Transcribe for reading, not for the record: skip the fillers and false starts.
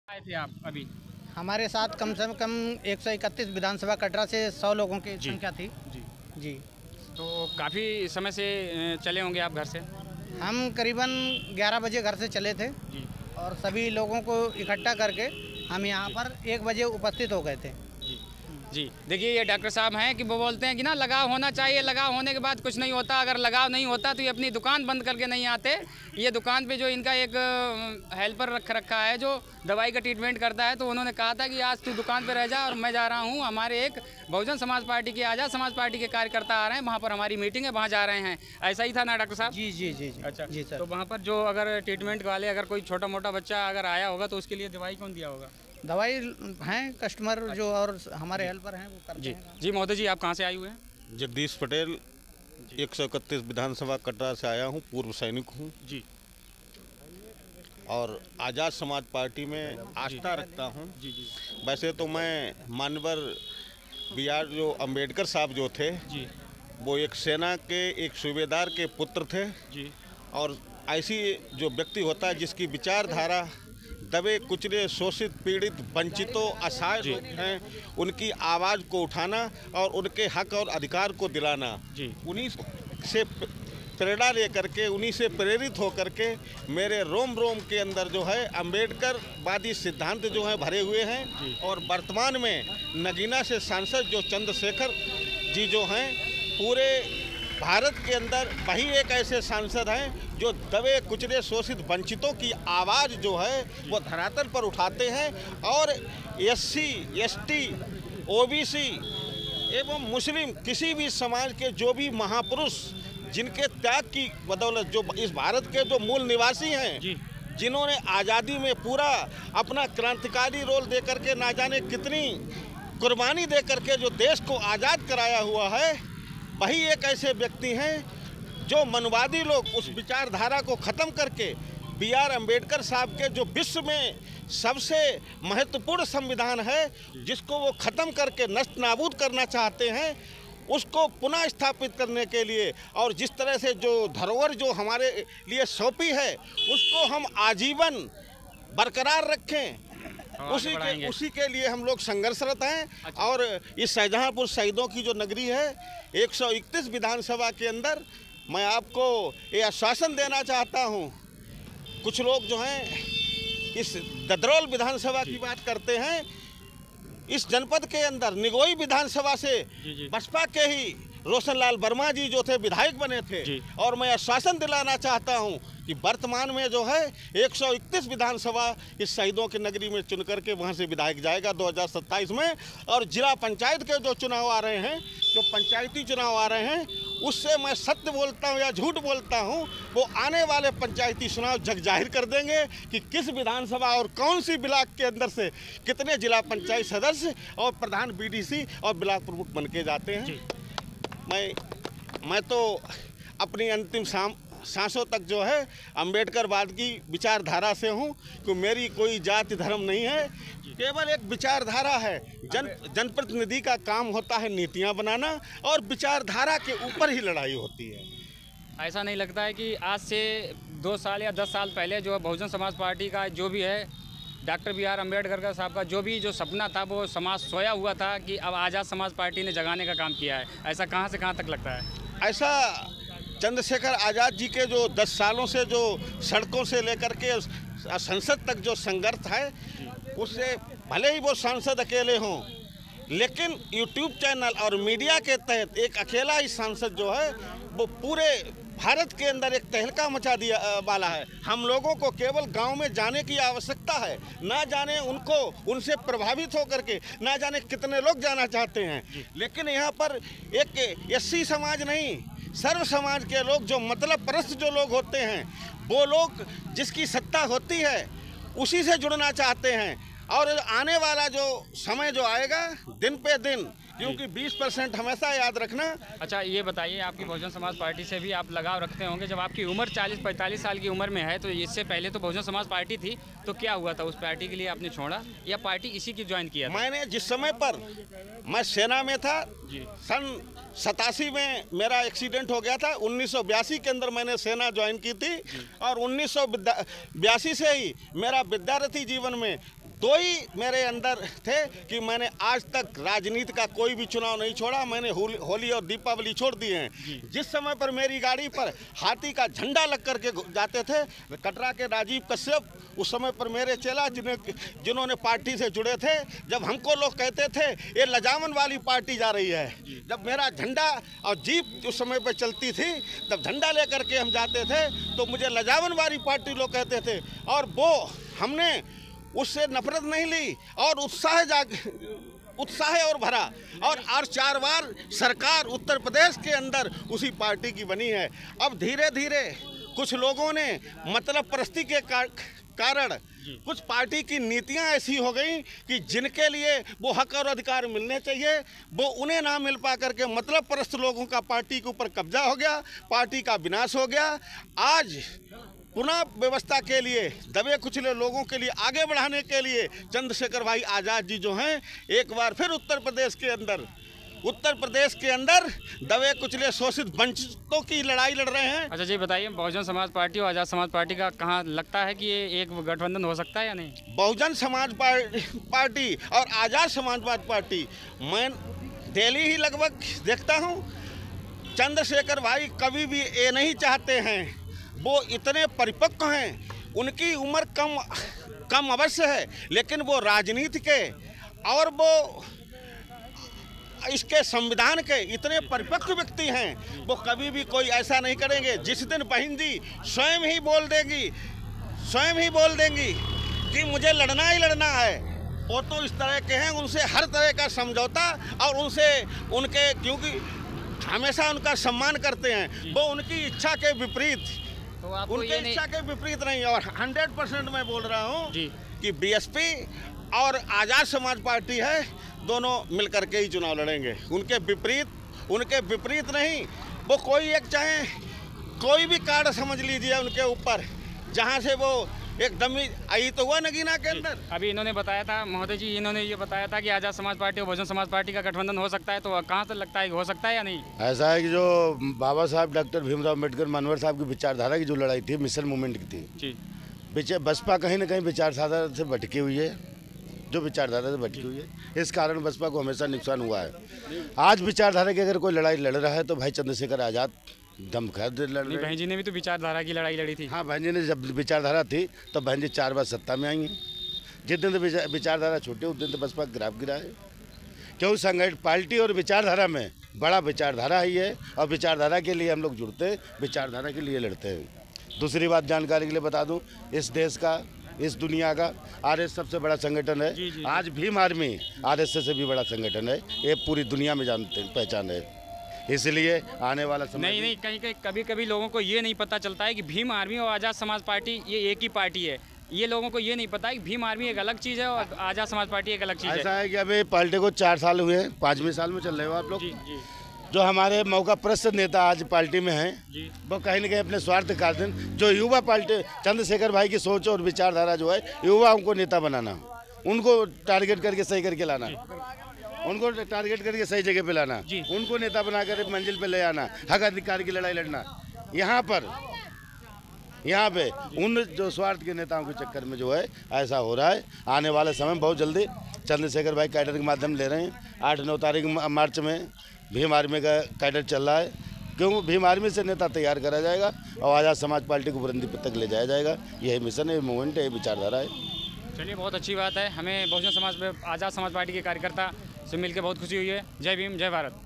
आए थे आप अभी? हमारे साथ कम से कम 131 विधानसभा कटरा से 100 लोगों की संख्या थी। जी जी, तो काफ़ी समय से चले होंगे आप घर से? हम करीबन 11 बजे घर से चले थे जी और सभी लोगों को इकट्ठा करके हम यहाँ पर 1 बजे उपस्थित हो गए थे। जी, देखिए ये डॉक्टर साहब हैं कि वो बोलते हैं कि ना लगाव होना चाहिए, लगाव होने के बाद कुछ नहीं होता। अगर लगाव नहीं होता तो ये अपनी दुकान बंद करके नहीं आते। ये दुकान पे जो इनका एक हेल्पर रखा है जो दवाई का ट्रीटमेंट करता है, तो उन्होंने कहा था कि आज तू दुकान पे रह जा और मैं जा रहा हूँ। हमारे एक बहुजन समाज पार्टी के, आज़ाद समाज पार्टी के कार्यकर्ता आ रहे हैं, वहाँ पर हमारी मीटिंग है, वहाँ जा रहे हैं। ऐसा ही था ना डॉक्टर साहब? जी जी जी जी। अच्छा जी सर। तो वहाँ पर जो अगर ट्रीटमेंट वाले अगर कोई छोटा मोटा बच्चा अगर आया होगा तो उसके लिए दवाई कौन दिया होगा? दवाई हैं कस्टमर जो और हमारे हेल्पर हैं वो करते जी हैं। जी महोदय जी, आप कहाँ से आए हुए हैं? जगदीश पटेल 131 विधानसभा कटरा से आया हूँ, पूर्व सैनिक हूँ जी और आज़ाद समाज पार्टी में आस्था रखता हूँ। जी जी वैसे तो मैं मानवर BR जो अंबेडकर साहब जो थे, जी वो एक सेना के एक सूबेदार के पुत्र थे जी और ऐसी जो व्यक्ति होता है जिसकी विचारधारा दबे कुचले शोषित पीड़ित वंचितों असहाय लोग हैं, उनकी आवाज़ को उठाना और उनके हक और अधिकार को दिलाना, जी उन्हीं से प्रेरणा लेकर के, उन्हीं से प्रेरित होकर के मेरे रोम रोम के अंदर जो है अंबेडकर वादी सिद्धांत जो है भरे हुए हैं। और वर्तमान में नगीना से सांसद जो चंद्रशेखर जी जो हैं, पूरे भारत के अंदर वही एक ऐसे सांसद हैं जो दबे कुचले शोषित वंचितों की आवाज़ जो है वो धरातल पर उठाते हैं और SC ST OBC एवं मुस्लिम किसी भी समाज के जो भी महापुरुष जिनके त्याग की बदौलत जो इस भारत के जो मूल निवासी हैं, जिन्होंने आज़ादी में पूरा अपना क्रांतिकारी रोल दे करके ना जाने कितनी कुर्बानी दे करके जो देश को आज़ाद कराया हुआ है, वही एक ऐसे व्यक्ति हैं जो मनवादी लोग उस विचारधारा को ख़त्म करके BR अम्बेडकर साहब के जो विश्व में सबसे महत्वपूर्ण संविधान है, जिसको वो ख़त्म करके नष्ट नाबूद करना चाहते हैं, उसको पुनः स्थापित करने के लिए और जिस तरह से जो धरोहर जो हमारे लिए सौंपी है उसको हम आजीवन बरकरार रखें, उसी के लिए हम लोग संघर्षरत हैं। अच्छा। और इस शाहजहाँपुर शहीदों की जो नगरी है 131 विधानसभा के अंदर मैं आपको ये आश्वासन देना चाहता हूँ, कुछ लोग जो हैं इस ददरौल विधानसभा की बात करते हैं, इस जनपद के अंदर निगोई विधानसभा से बसपा के ही रोशनलाल वर्मा जी जो थे विधायक बने थे। और मैं आश्वासन दिलाना चाहता हूं कि वर्तमान में जो है 131 विधानसभा इस शहीदों की नगरी में चुन करके वहां से विधायक जाएगा 2027 में। और जिला पंचायत के जो चुनाव आ रहे हैं, जो पंचायती चुनाव आ रहे हैं, उससे मैं सत्य बोलता हूं या झूठ बोलता हूं, वो आने वाले पंचायती चुनाव जग जाहिर कर देंगे कि किस विधानसभा और कौन सी ब्लॉक के अंदर से कितने जिला पंचायत सदस्य और प्रधान BDC और ब्लॉक प्रमुख बन के जाते हैं। मैं तो अपनी अंतिम सांसों तक जो है अंबेडकरवाद की विचारधारा से हूँ कि मेरी कोई जाति धर्म नहीं है, केवल एक विचारधारा है। जनप्रतिनिधि का काम होता है नीतियाँ बनाना और विचारधारा के ऊपर ही लड़ाई होती है। ऐसा नहीं लगता है कि आज से 2 साल या 10 साल पहले जो बहुजन समाज पार्टी का जो भी है डॉक्टर BR अम्बेडकर साहब का जो सपना था वो समाज सोया हुआ था कि अब आज़ाद समाज पार्टी ने जगाने का काम किया है, ऐसा कहाँ से कहाँ तक लगता है? ऐसा चंद्रशेखर आज़ाद जी के जो 10 सालों से जो सड़कों से लेकर के संसद तक जो संघर्ष है, उससे भले ही वो सांसद अकेले हों, लेकिन YouTube चैनल और मीडिया के तहत एक अकेला ही सांसद जो है वो पूरे भारत के अंदर एक तहलका मचा दिया वाला है। हम लोगों को केवल गांव में जाने की आवश्यकता है, ना जाने उनको उनसे प्रभावित होकर के ना जाने कितने लोग जाना चाहते हैं, लेकिन यहाँ पर एक SC समाज नहीं, सर्व समाज के लोग जो मतलब परस्त जो लोग होते हैं, वो लोग जिसकी सत्ता होती है उसी से जुड़ना चाहते हैं। और आने वाला जो समय जो आएगा दिन पे दिन, क्योंकि 20% हमेशा याद रखना। अच्छा ये बताइए, आपकी बहुजन समाज पार्टी से भी आप लगाव रखते होंगे, जब आपकी उम्र 40-45 साल की उम्र में है, तो इससे पहले तो बहुजन समाज पार्टी थी, तो क्या हुआ था? उस पार्टी के लिए आपने छोड़ा या पार्टी इसी की ज्वाइन किया था? मैंने जिस समय पर मैं सेना में था, सन 87 में मेरा एक्सीडेंट हो गया था। 1982 के अंदर मैंने सेना ज्वाइन की थी और 1982 से ही मेरा विद्यार्थी जीवन में तो ही मेरे अंदर थे कि मैंने आज तक राजनीति का कोई भी चुनाव नहीं छोड़ा। मैंने होली और दीपावली छोड़ दिए हैं। जिस समय पर मेरी गाड़ी पर हाथी का झंडा लग करके जाते थे कटरा के राजीव कश्यप, उस समय पर मेरे चेला जिन्होंने पार्टी से जुड़े थे, जब हमको लोग कहते थे ये लजावन वाली पार्टी जा रही है, जब मेरा झंडा और जीप उस समय पर चलती थी तब झंडा लेकर के हम जाते थे तो मुझे लजावन वाली पार्टी लोग कहते थे। और वो हमने उससे नफरत नहीं ली और उत्साह और भरा और 4 बार सरकार उत्तर प्रदेश के अंदर उसी पार्टी की बनी है। अब धीरे धीरे कुछ लोगों ने मतलब परस्ती के कारण कुछ पार्टी की नीतियां ऐसी हो गई कि जिनके लिए वो हक और अधिकार मिलने चाहिए वो उन्हें ना मिल पा करके मतलब परस्त लोगों का पार्टी के ऊपर कब्जा हो गया, पार्टी का विनाश हो गया। आज पुनः व्यवस्था के लिए, दबे कुचले लोगों के लिए आगे बढ़ाने के लिए चंद्रशेखर भाई आज़ाद जी जो हैं एक बार फिर उत्तर प्रदेश के अंदर दबे कुचले शोषित वंचितों की लड़ाई लड़ रहे हैं। अच्छा जी, बताइए बहुजन समाज पार्टी और आज़ाद समाज पार्टी का कहाँ लगता है कि ये एक गठबंधन हो सकता है या नहीं? बहुजन समाज पार्टी और आज़ाद समाजवाद पार्टी मैं डेली ही लगभग देखता हूँ। चंद्रशेखर भाई कभी भी ये नहीं चाहते हैं, वो इतने परिपक्व हैं, उनकी उम्र कम अवश्य है लेकिन वो राजनीति के और वो इसके संविधान के इतने परिपक्व व्यक्ति हैं, वो कभी भी कोई ऐसा नहीं करेंगे। जिस दिन बहन जी स्वयं ही बोल देंगी कि मुझे लड़ना ही लड़ना है, वो तो इस तरह के हैं, उनसे हर तरह का समझौता और उनके क्योंकि हमेशा उनका सम्मान करते हैं, वो उनकी इच्छा के विपरीत इच्छा के विपरीत नहीं। और 100% मैं बोल रहा हूँ कि बीएसपी और आज़ाद समाज पार्टी है, दोनों मिलकर के ही चुनाव लड़ेंगे। उनके विपरीत नहीं। वो चाहे कोई भी कार्ड समझ लीजिए उनके ऊपर, जहाँ से वो एकदम ही आई तो हुआ नगीना के अंदर। अभी इन्होंने बताया था महोदय जी, इन्होंने ये बताया था कि आज़ाद समाज पार्टी और बहुजन समाज पार्टी का गठबंधन हो सकता है, तो कहाँ तक लगता है कि हो सकता है या नहीं? ऐसा है कि जो बाबा साहब डॉक्टर भीमराव अम्बेडकर मनोहर साहब की विचारधारा की जो लड़ाई थी, मिशन मूवमेंट की थी जी, बसपा कहीं ना कहीं विचारधारा से भटकी हुई है, जो विचारधारा से भटकी हुई है, इस कारण बसपा को हमेशा नुकसान हुआ है। आज विचारधारा की अगर कोई लड़ाई लड़ रहा है तो भाई चंद्रशेखर आज़ाद दमखैर लड़ रहे हैं। बहन जी ने भी तो विचारधारा की लड़ाई लड़ी थी। हाँ, बहन जी ने जब विचारधारा थी तो बहन जी 4 बार सत्ता में आई हैं। जिस दिन तो विचारधारा छूटी उस दिन तो बसपा गिराफ गिरा है। क्यों संगठन पार्टी और विचारधारा में बड़ा विचारधारा ही है और विचारधारा के लिए हम लोग जुड़ते हैं, विचारधारा के लिए लड़ते हैं। दूसरी बात जानकारी के लिए बता दूं, इस देश का, इस दुनिया का आरएसएस सबसे बड़ा संगठन है। आज भीम आर्मी आरएसएस से भी बड़ा संगठन है, ये पूरी दुनिया में जानते हैं, पहचान है। इसलिए आने वाला समय नहीं कहीं कभी लोगों को ये नहीं पता चलता है कि भीम आर्मी और आज़ाद समाज पार्टी ये एक ही पार्टी है। ये लोगों को ये नहीं पता है कि भीम आर्मी एक अलग चीज़ है और आज़ाद समाज पार्टी एक अलग चीज़ है। ऐसा है कि अभी पार्टी को 4 साल हुए हैं, 5वें साल में चल रहे हो आप लोग। जो हमारे मौका प्रस्त नेता आज पार्टी में हैं, वो कहीं न कहीं अपने स्वार्थ के कारण जो युवा पार्टी चंद्रशेखर भाई की सोच और विचारधारा जो है, युवाओं को नेता बनाना, उनको टारगेट करके सही करके लाना, उनको टारगेट करके सही जगह पे लाना, उनको नेता बनाकर मंजिल पे ले आना, हक अधिकार की लड़ाई लड़ना। यहाँ पे उन जो स्वार्थ के नेताओं के चक्कर में जो है ऐसा हो रहा है। आने वाले समय बहुत जल्दी चंद्रशेखर भाई कैडर के माध्यम ले रहे हैं। 8-9 तारीख मार्च में भीम आर्मी का कैडर चल रहा है, क्यों भीम आर्मी से नेता तैयार करा जाएगा और आज़ाद समाज पार्टी को बुलंदी तक ले जाया जाएगा। यही मिशन है, मूवमेंट है, विचारधारा है। चलिए, बहुत अच्छी बात है। हमें बहुजन समाज आज़ाद समाज पार्टी के कार्यकर्ता से मिलकर बहुत खुशी हुई है। जय भीम, जय भारत।